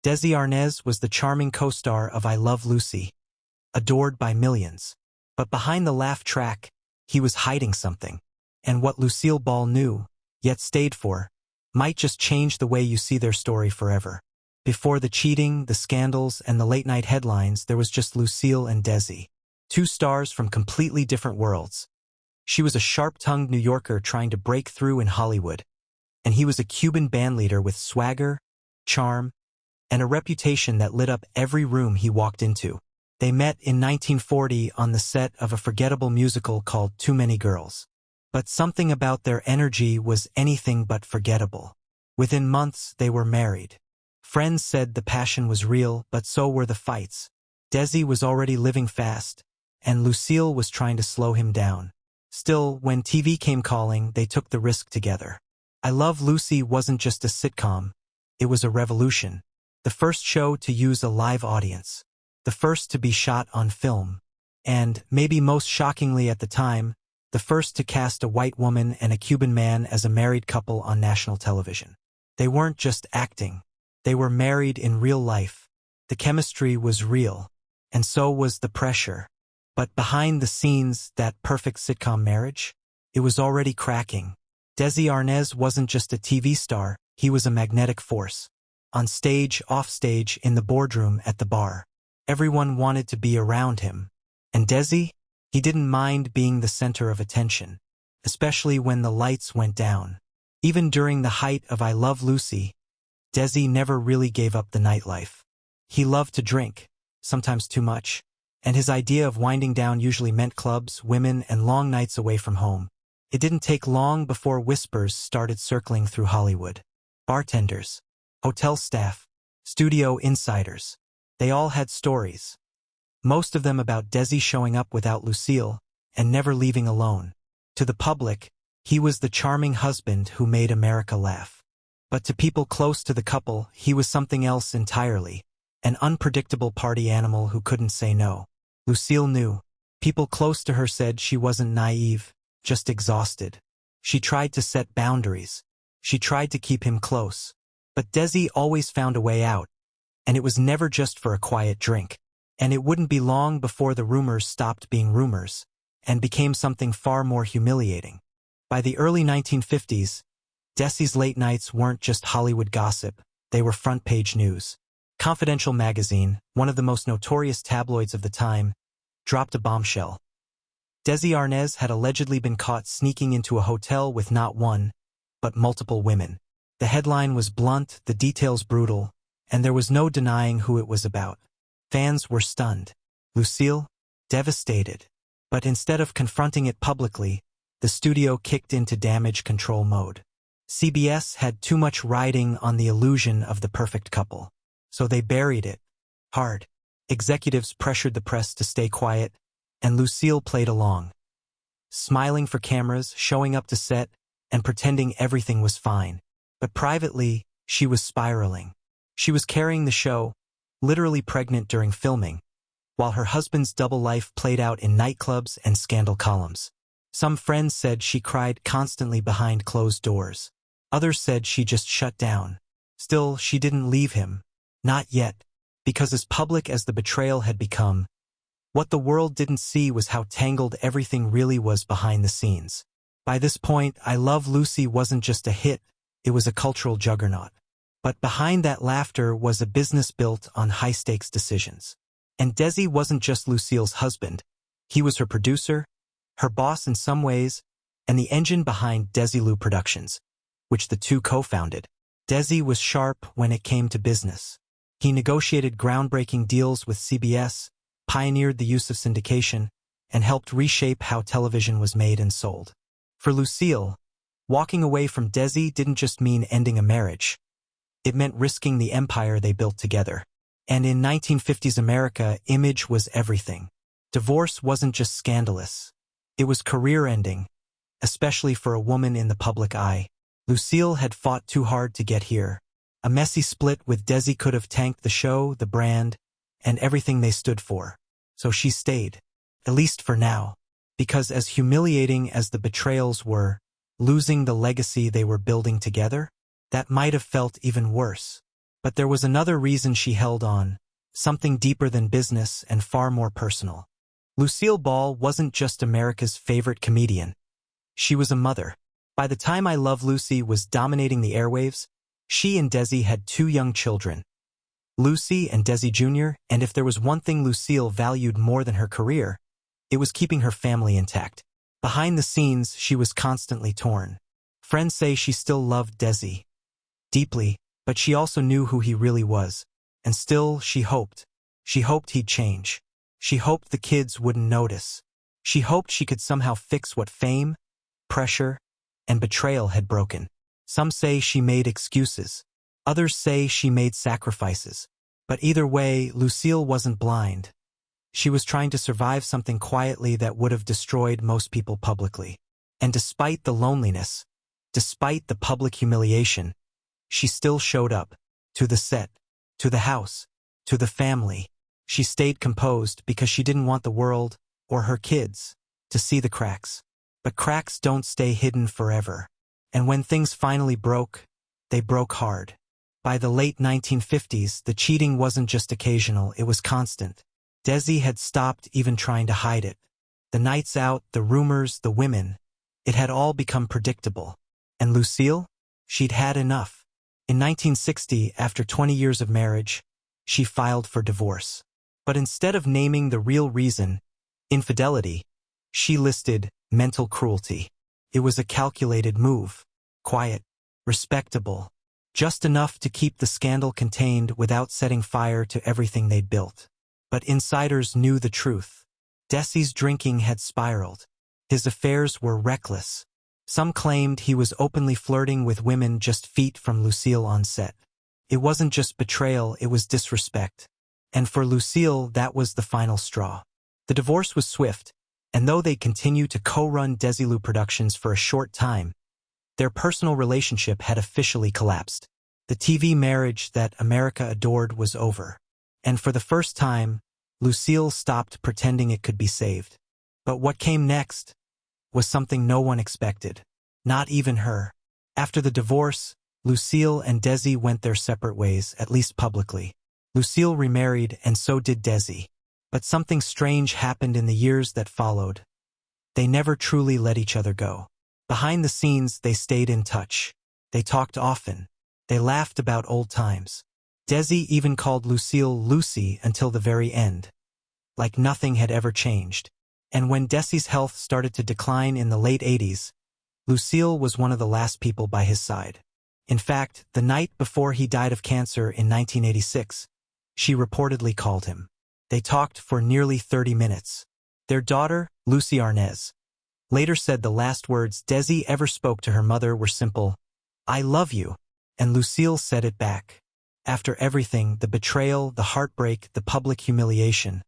Desi Arnaz was the charming co-star of I Love Lucy, adored by millions. But behind the laugh track, he was hiding something. And what Lucille Ball knew, yet stayed for, might just change the way you see their story forever. Before the cheating, the scandals, and the late-night headlines, there was just Lucille and Desi. Two stars from completely different worlds. She was a sharp-tongued New Yorker trying to break through in Hollywood, and he was a Cuban bandleader with swagger, charm, and a reputation that lit up every room he walked into. They met in 1940 on the set of a forgettable musical called Too Many Girls. But something about their energy was anything but forgettable. Within months, they were married. Friends said the passion was real, but so were the fights. Desi was already living fast, and Lucille was trying to slow him down. Still, when TV came calling, they took the risk together. I Love Lucy wasn't just a sitcom, it was a revolution. The first show to use a live audience. The first to be shot on film. And, maybe most shockingly at the time, the first to cast a white woman and a Cuban man as a married couple on national television. They weren't just acting. They were married in real life. The chemistry was real, and so was the pressure. But behind the scenes, that perfect sitcom marriage? It was already cracking. Desi Arnaz wasn't just a TV star, he was a magnetic force. On stage, off stage, in the boardroom, at the bar. Everyone wanted to be around him. And Desi? He didn't mind being the center of attention, especially when the lights went down. Even during the height of I Love Lucy, Desi never really gave up the nightlife. He loved to drink, sometimes too much, and his idea of winding down usually meant clubs, women, and long nights away from home. It didn't take long before whispers started circling through Hollywood. Bartenders, hotel staff, studio insiders. They all had stories. Most of them about Desi showing up without Lucille and never leaving alone. To the public, he was the charming husband who made America laugh. But to people close to the couple, he was something else entirely. An unpredictable party animal who couldn't say no. Lucille knew. People close to her said she wasn't naive, just exhausted. She tried to set boundaries. She tried to keep him close. But Desi always found a way out. And it was never just for a quiet drink. And it wouldn't be long before the rumors stopped being rumors and became something far more humiliating. By the early 1950s, Desi's late nights weren't just Hollywood gossip, they were front-page news. Confidential magazine, one of the most notorious tabloids of the time, dropped a bombshell. Desi Arnaz had allegedly been caught sneaking into a hotel with not one, but multiple women. The headline was blunt, the details brutal, and there was no denying who it was about. Fans were stunned. Lucille, devastated. But instead of confronting it publicly, the studio kicked into damage control mode. CBS had too much riding on the illusion of the perfect couple. So they buried it. Hard. Executives pressured the press to stay quiet, and Lucille played along. Smiling for cameras, showing up to set, and pretending everything was fine. But privately, she was spiraling. She was carrying the show, literally pregnant during filming, while her husband's double life played out in nightclubs and scandal columns. Some friends said she cried constantly behind closed doors. Others said she just shut down. Still, she didn't leave him. Not yet. Because as public as the betrayal had become, what the world didn't see was how tangled everything really was behind the scenes. By this point, I Love Lucy wasn't just a hit, it was a cultural juggernaut. But behind that laughter was a business built on high-stakes decisions. And Desi wasn't just Lucille's husband. He was her producer, her boss in some ways, and the engine behind Desilu Productions, which the two co-founded. Desi was sharp when it came to business. He negotiated groundbreaking deals with CBS, pioneered the use of syndication, and helped reshape how television was made and sold. For Lucille, walking away from Desi didn't just mean ending a marriage. It meant risking the empire they built together. And in 1950s America, image was everything. Divorce wasn't just scandalous. It was career-ending, especially for a woman in the public eye. Lucille had fought too hard to get here. A messy split with Desi could have tanked the show, the brand, and everything they stood for. So she stayed, at least for now. Because as humiliating as the betrayals were, losing the legacy they were building together, that might have felt even worse. But there was another reason she held on, something deeper than business and far more personal. Lucille Ball wasn't just America's favorite comedian. She was a mother. By the time I Love Lucy was dominating the airwaves, she and Desi had 2 young children, Lucy and Desi Jr., and if there was one thing Lucille valued more than her career, it was keeping her family intact. Behind the scenes, she was constantly torn. Friends say she still loved Desi deeply, but she also knew who he really was. And still, she hoped. She hoped he'd change. She hoped the kids wouldn't notice. She hoped she could somehow fix what fame, pressure, and betrayal had broken. Some say she made excuses. Others say she made sacrifices. But either way, Lucille wasn't blind. She was trying to survive something quietly that would have destroyed most people publicly. And despite the loneliness, despite the public humiliation, she still showed up. To the set, to the house, to the family. She stayed composed because she didn't want the world, or her kids, to see the cracks. But cracks don't stay hidden forever. And when things finally broke, they broke hard. By the late 1950s, the cheating wasn't just occasional, it was constant. Desi had stopped even trying to hide it. The nights out, the rumors, the women, it had all become predictable. And Lucille? She'd had enough. In 1960, after 20 years of marriage, she filed for divorce. But instead of naming the real reason, infidelity, she listed mental cruelty. It was a calculated move. Quiet, respectable, just enough to keep the scandal contained without setting fire to everything they'd built. But insiders knew the truth. Desi's drinking had spiraled. His affairs were reckless. Some claimed he was openly flirting with women just feet from Lucille on set. It wasn't just betrayal, it was disrespect. And for Lucille, that was the final straw. The divorce was swift, and though they continued to co-run Desilu Productions for a short time, their personal relationship had officially collapsed. The TV marriage that America adored was over. And for the first time, Lucille stopped pretending it could be saved. But what came next was something no one expected. Not even her. After the divorce, Lucille and Desi went their separate ways, at least publicly. Lucille remarried, and so did Desi. But something strange happened in the years that followed. They never truly let each other go. Behind the scenes, they stayed in touch. They talked often. They laughed about old times. Desi even called Lucille Lucy until the very end. Like nothing had ever changed. And when Desi's health started to decline in the late 80s, Lucille was one of the last people by his side. In fact, the night before he died of cancer in 1986, she reportedly called him. They talked for nearly 30 minutes. Their daughter, Lucy Arnaz, later said the last words Desi ever spoke to her mother were simple, "I love you," and Lucille said it back. After everything, the betrayal, the heartbreak, the public humiliation,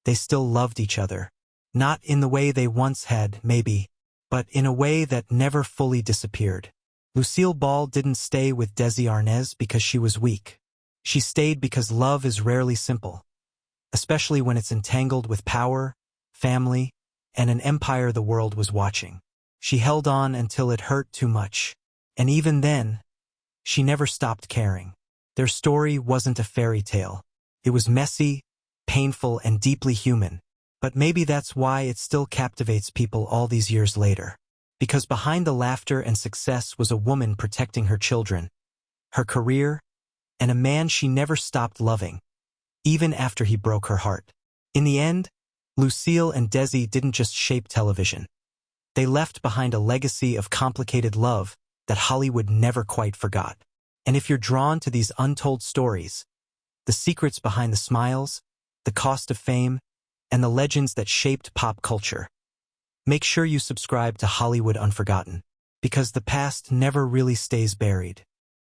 they still loved each other. Not in the way they once had, maybe, but in a way that never fully disappeared. Lucille Ball didn't stay with Desi Arnaz because she was weak. She stayed because love is rarely simple, especially when it's entangled with power, family, and an empire the world was watching. She held on until it hurt too much. And even then, she never stopped caring. Their story wasn't a fairy tale. It was messy, painful, and deeply human. But maybe that's why it still captivates people all these years later. Because behind the laughter and success was a woman protecting her children, her career, and a man she never stopped loving, even after he broke her heart. In the end, Lucille and Desi didn't just shape television. They left behind a legacy of complicated love that Hollywood never quite forgot. And if you're drawn to these untold stories, the secrets behind the smiles, the cost of fame, and the legends that shaped pop culture, make sure you subscribe to Hollywood Unforgotten, because the past never really stays buried.